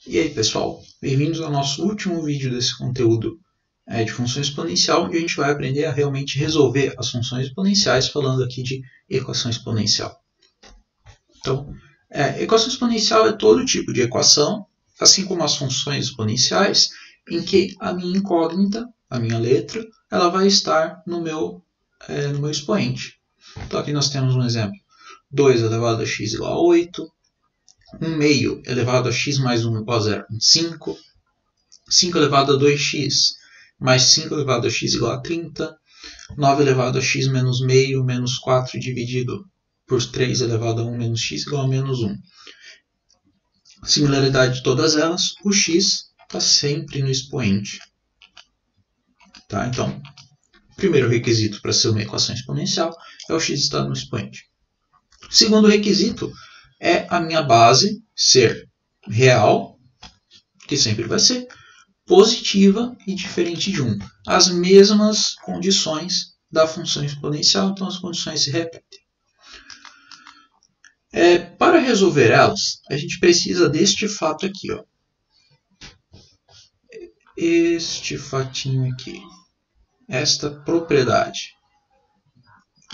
E aí pessoal, bem-vindos ao nosso último vídeo desse conteúdo de função exponencial, onde a gente vai aprender a realmente resolver as funções exponenciais, falando aqui de equação exponencial. Então, equação exponencial é todo tipo de equação, assim como as funções exponenciais, em que a minha incógnita, a minha letra, ela vai estar no meu expoente. Então aqui nós temos um exemplo: 2 elevado a x igual a 8, 1 meio elevado a x mais 1 igual a 0,25, 5 elevado a 2x mais 5 elevado a x igual a 30, 9 elevado a x menos meio menos 4 dividido por 3 elevado a 1 menos x igual a menos 1. Similaridade de todas elas, o x está sempre no expoente. Tá? Então, o primeiro requisito para ser uma equação exponencial é o x estar no expoente. O segundo requisito é a minha base ser real, que sempre vai ser, positiva e diferente de 1. As mesmas condições da função exponencial, então as condições se repetem. Para resolver elas, a gente precisa deste fato aqui, ó. Este fatinho aqui. Esta propriedade.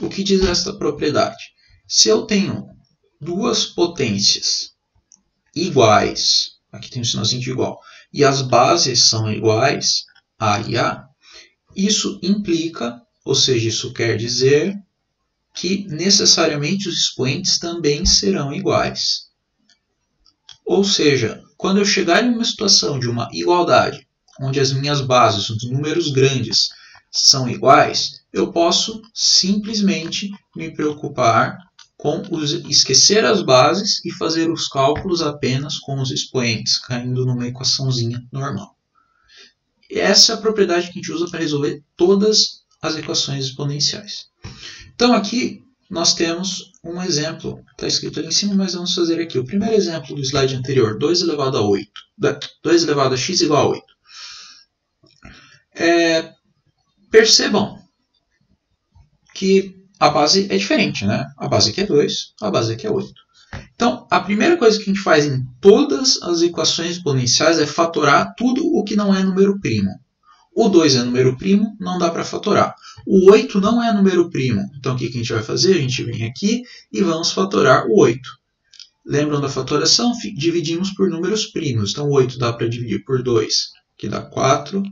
O que diz esta propriedade? Se eu tenho duas potências iguais, aqui tem um sinalzinho de igual, e as bases são iguais, A e A, isso implica, ou seja, isso quer dizer que necessariamente os expoentes também serão iguais. Ou seja, quando eu chegar em uma situação de uma igualdade, onde as minhas bases, os números grandes, são iguais, eu posso simplesmente me preocupar com esquecer as bases e fazer os cálculos apenas com os expoentes, caindo numa equaçãozinha normal. E essa é a propriedade que a gente usa para resolver todas as equações exponenciais. Então aqui nós temos um exemplo, está escrito ali em cima, mas vamos fazer aqui. O primeiro exemplo do slide anterior, 2 elevado a 8, 2 elevado a x igual a 8. Percebam que a base é diferente, né? A base aqui é 2, a base aqui é 8. Então, a primeira coisa que a gente faz em todas as equações exponenciais é fatorar tudo o que não é número primo. O 2 é número primo, não dá para fatorar. O 8 não é número primo. Então, o que a gente vai fazer? A gente vem aqui e vamos fatorar o 8. Lembram da fatoração? Dividimos por números primos. Então, o 8 dá para dividir por 2, que dá 4.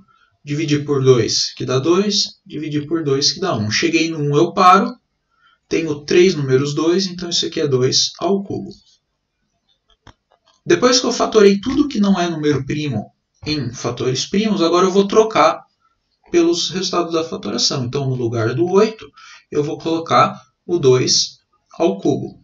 Dividir por 2, que dá 2. Dividir por 2, que dá 1. Cheguei no 1, eu paro. Tenho 3 números 2, então isso aqui é 2 ao cubo. Depois que eu fatorei tudo que não é número primo em fatores primos, agora eu vou trocar pelos resultados da fatoração. Então, no lugar do 8, eu vou colocar o 2 ao cubo.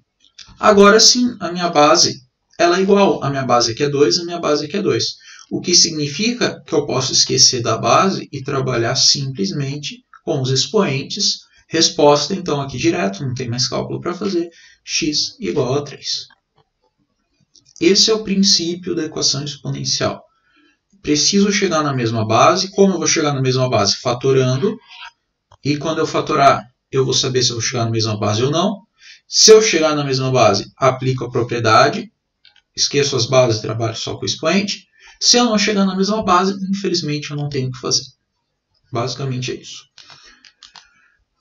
Agora sim, a minha base ela é igual. A minha base aqui é 2, a minha base aqui é 2. O que significa que eu posso esquecer da base e trabalhar simplesmente com os expoentes. Resposta, então, aqui direto, não tem mais cálculo para fazer, x igual a 3. Esse é o princípio da equação exponencial. Preciso chegar na mesma base. Como eu vou chegar na mesma base? Fatorando. E quando eu fatorar, eu vou saber se eu vou chegar na mesma base ou não. Se eu chegar na mesma base, aplico a propriedade. Esqueço as bases e trabalho só com o expoente. Se eu não chegar na mesma base, infelizmente eu não tenho o que fazer. Basicamente é isso.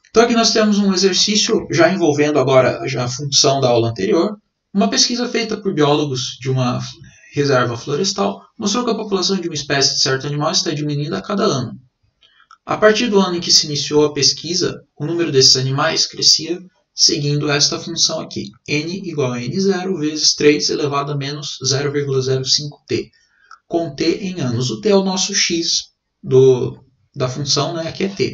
Então aqui nós temos um exercício já envolvendo agora já a função da aula anterior. Uma pesquisa feita por biólogos de uma reserva florestal mostrou que a população de uma espécie de certo animal está diminuindo a cada ano. A partir do ano em que se iniciou a pesquisa, o número desses animais crescia seguindo esta função aqui, n igual a n0 vezes 3 elevado a menos 0,05t, com t em anos. O t é o nosso x da função, né? Aqui é t.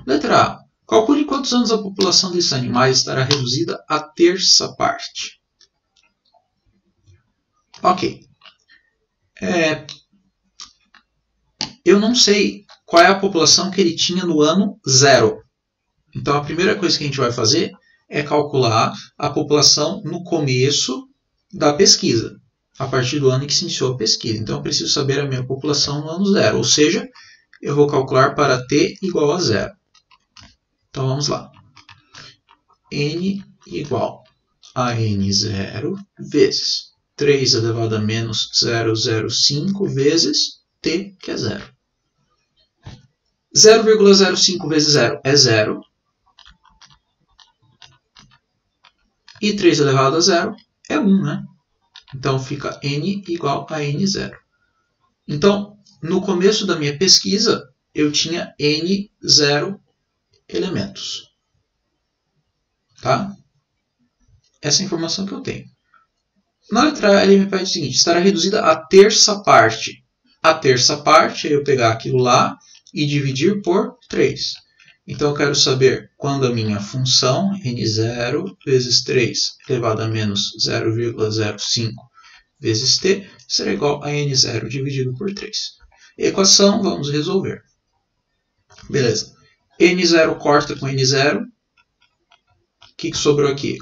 Letra A. Calcule quantos anos a população desses animais estará reduzida à terça parte. Ok. Eu não sei qual é a população que ele tinha no ano 0. Então, a primeira coisa que a gente vai fazer é calcular a população no começo da pesquisa, a partir do ano em que se iniciou a pesquisa. Então, eu preciso saber a minha população no ano 0, ou seja, eu vou calcular para t igual a 0. Então, vamos lá. N igual a N0 vezes 3 elevado a menos 0,05 vezes t, que é 0. 0,05 vezes 0 é 0. E 3 elevado a 0 é 1, né? Então fica n igual a n0. Então, no começo da minha pesquisa, eu tinha n0 elementos. Tá? Essa é a informação que eu tenho. Na letra A, ele me pede o seguinte: estará reduzida a terça parte. A terça parte é eu pegar aquilo lá e dividir por 3. Então, eu quero saber quando a minha função n0 vezes 3 elevado a menos 0,05 vezes t será igual a n0 dividido por 3. Equação, vamos resolver. Beleza. n0 corta com n0. O que sobrou aqui?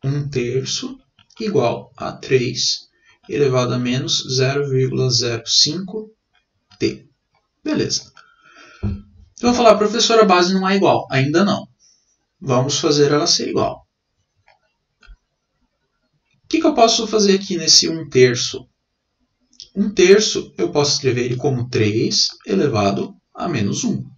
1/3 igual a 3 elevado a menos 0,05t. Beleza. Então, vou falar, professor, a base não é igual. Ainda não. Vamos fazer ela ser igual. O que eu posso fazer aqui nesse 1/3? 1/3 eu posso escrever ele como 3 elevado a menos 1.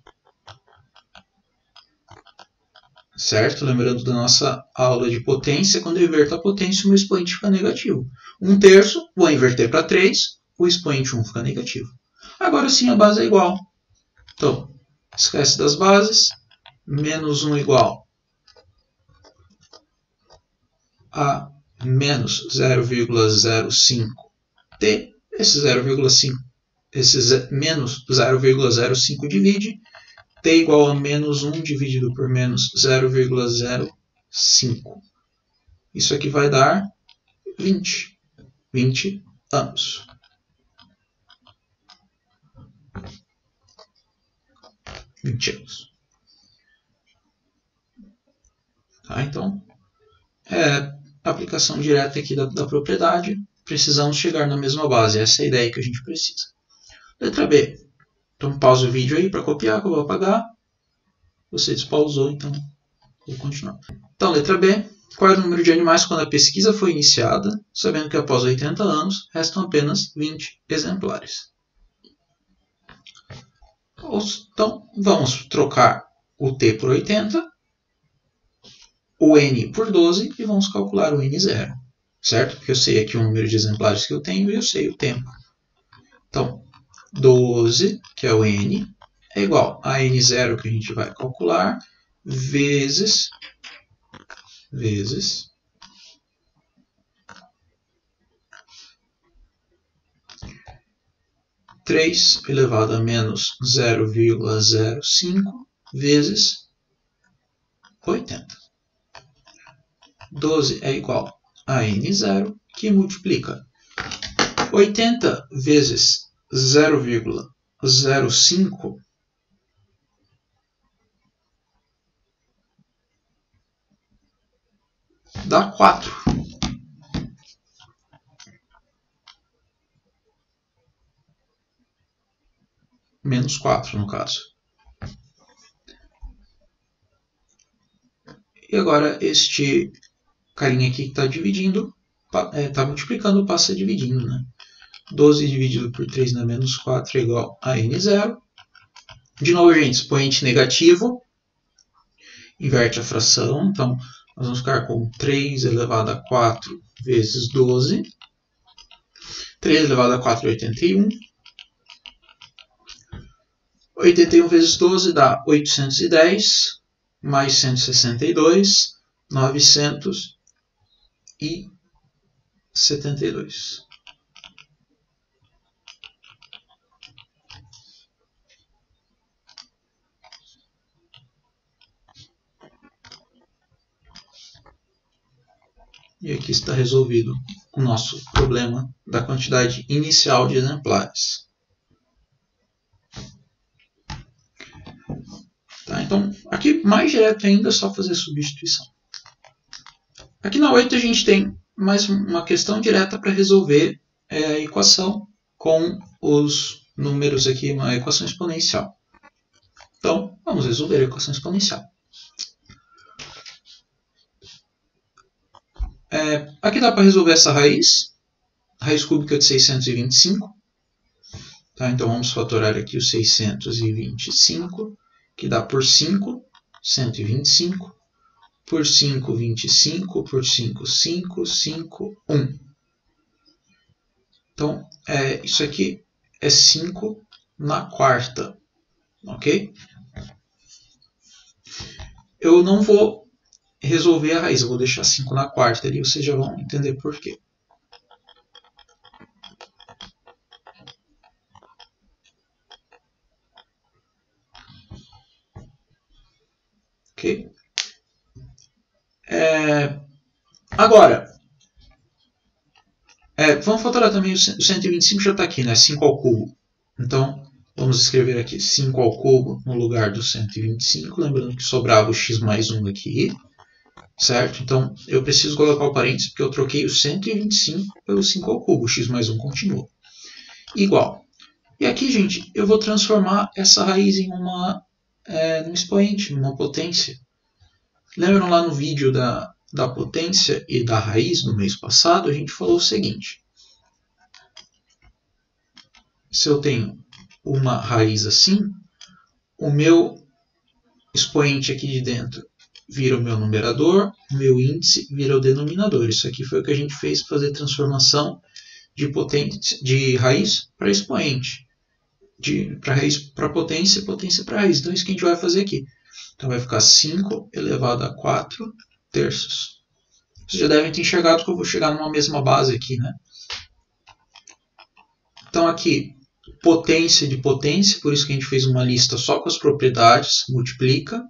Certo? Lembrando da nossa aula de potência, quando eu inverto a potência, o meu expoente fica negativo. 1/3, vou inverter para 3, o expoente 1 fica negativo. Agora sim a base é igual. Então, esquece das bases. Menos 1 igual a menos 0,05t. Esse menos 0,05 divide. T igual a menos 1 dividido por menos 0,05. Isso aqui vai dar 20. 20 anos. Tá, então, aplicação direta aqui da propriedade. Precisamos chegar na mesma base. Essa é a ideia que a gente precisa. Letra B. Então, pausa o vídeo aí para copiar, que eu vou apagar. Você despausou, então vou continuar. Então, letra B. Qual é o número de animais quando a pesquisa foi iniciada, sabendo que após 80 anos, restam apenas 20 exemplares? Então, vamos trocar o t por 80, o n por 12 e vamos calcular o n0. Certo? Porque eu sei aqui o número de exemplares que eu tenho e eu sei o tempo. Então, 12, que é o n, é igual a n0 que a gente vai calcular, vezes 3 elevado a menos 0,05 vezes 80. 12 é igual a n0, que multiplica 80 vezes 0,05 dá 4. Menos 4, no caso. E agora este carinha aqui que está dividindo, está multiplicando, passa dividindo, né? 12 dividido por 3 dá menos 4 é igual a n0. De novo, gente, expoente negativo. Inverte a fração. Então, nós vamos ficar com 3 elevado a 4 vezes 12. 3 elevado a 4 é 81. 81 vezes 12 dá 810, mais 162, 972. E aqui está resolvido o nosso problema da quantidade inicial de exemplares. Tá, então, aqui mais direto ainda é só fazer substituição. Aqui na 8 a gente tem mais uma questão direta para resolver a equação com os números aqui, uma equação exponencial. Então, vamos resolver a equação exponencial. Aqui dá para resolver essa raiz. raiz cúbica de 625. Tá? Então vamos fatorar aqui o 625, que dá por 5, 125. Por 5, 25. Por 5, 5. 5, 1. Então, isso aqui é 5 na quarta. Ok? Eu não vou resolver a raiz, eu vou deixar 5 na quarta ali, vocês já vão entender por quê. Ok? Agora, vamos fatorar também o 125, já está aqui, né? 5 ao cubo. Então, vamos escrever aqui 5 ao cubo no lugar do 125, lembrando que sobrava o x mais 1 aqui, certo? Então, eu preciso colocar o parênteses, porque eu troquei o 125 pelo 5 ao cubo, o x mais 1 continua. Igual. E aqui, gente, eu vou transformar essa raiz em num expoente, numa potência. Lembram lá no vídeo da potência e da raiz no mês passado, a gente falou o seguinte. Se eu tenho uma raiz assim, o meu expoente aqui de dentro vira o meu numerador, o meu índice vira o denominador. Isso aqui foi o que a gente fez para fazer transformação de raiz para expoente. Para raiz para potência, potência para raiz. Então é isso que a gente vai fazer aqui. Então vai ficar 5 elevado a 4 terços. Vocês já devem ter enxergado que eu vou chegar numa mesma base aqui, né? Então aqui, potência de potência, por isso que a gente fez uma lista só com as propriedades, multiplica.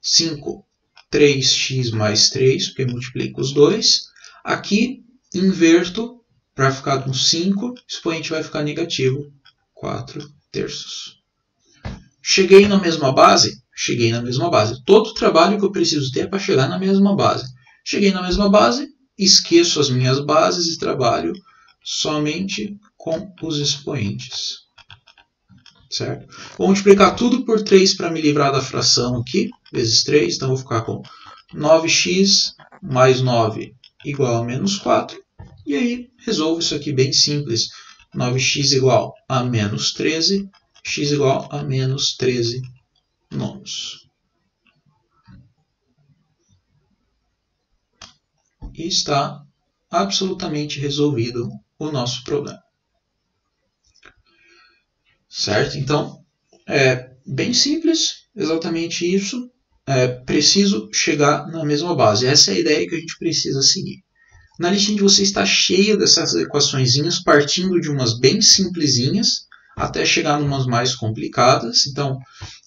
5, 3x mais 3, porque multiplica os dois. Aqui, inverto, para ficar com 5, o expoente vai ficar negativo, 4 terços. Cheguei na mesma base? Cheguei na mesma base. Todo o trabalho que eu preciso ter é para chegar na mesma base. Cheguei na mesma base, esqueço as minhas bases e trabalho somente com os expoentes. Certo? Vou multiplicar tudo por 3 para me livrar da fração aqui, vezes 3. Então, vou ficar com 9x mais 9 igual a menos 4. E aí, resolvo isso aqui bem simples. 9x igual a menos 13, x igual a menos 13 nonos. E está absolutamente resolvido o nosso problema. Certo? Então, é bem simples, exatamente isso. Preciso chegar na mesma base. Essa é a ideia que a gente precisa seguir. Na listinha de vocês está cheia dessas equaçõezinhas, partindo de umas bem simplesinhas, até chegar em umas mais complicadas. Então,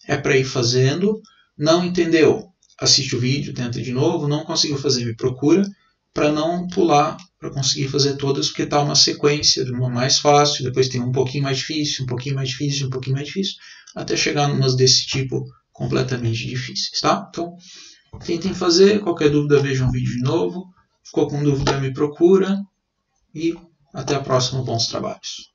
é para ir fazendo. Não entendeu? Assiste o vídeo, tenta de novo. Não conseguiu fazer, me procura, para não pular, para conseguir fazer todas, porque está uma sequência de uma mais fácil, depois tem um pouquinho mais difícil, um pouquinho mais difícil, um pouquinho mais difícil, até chegar em umas desse tipo completamente difíceis, tá? Então, tentem fazer. Qualquer dúvida, vejam o vídeo de novo. Ficou com dúvida, me procura. E até a próxima. Bons trabalhos.